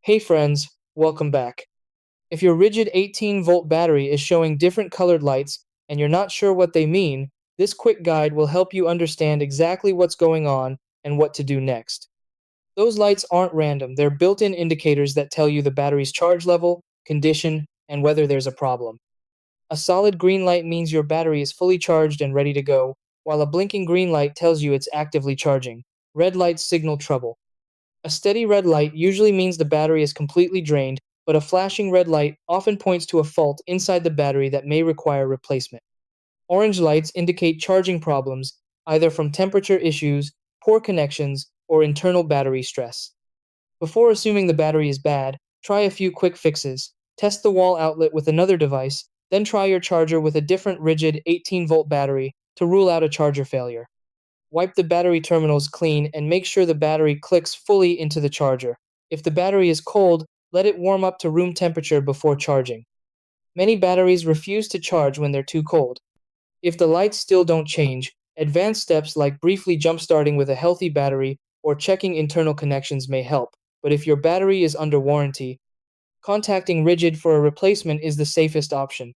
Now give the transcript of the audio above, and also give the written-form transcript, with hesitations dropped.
Hey friends, welcome back. If your Ridgid 18-volt battery is showing different colored lights and you're not sure what they mean, this quick guide will help you understand exactly what's going on and what to do next. Those lights aren't random, they're built-in indicators that tell you the battery's charge level, condition, and whether there's a problem. A solid green light means your battery is fully charged and ready to go, while a blinking green light tells you it's actively charging. Red lights signal trouble. A steady red light usually means the battery is completely drained, but a flashing red light often points to a fault inside the battery that may require replacement. Orange lights indicate charging problems, either from temperature issues, poor connections, or internal battery stress. Before assuming the battery is bad, try a few quick fixes. Test the wall outlet with another device, then try your charger with a different Ridgid 18-volt battery to rule out a charger failure. Wipe the battery terminals clean and make sure the battery clicks fully into the charger. If the battery is cold, let it warm up to room temperature before charging. Many batteries refuse to charge when they're too cold. If the lights still don't change, advanced steps like briefly jump-starting with a healthy battery or checking internal connections may help. But if your battery is under warranty, contacting Ridgid for a replacement is the safest option.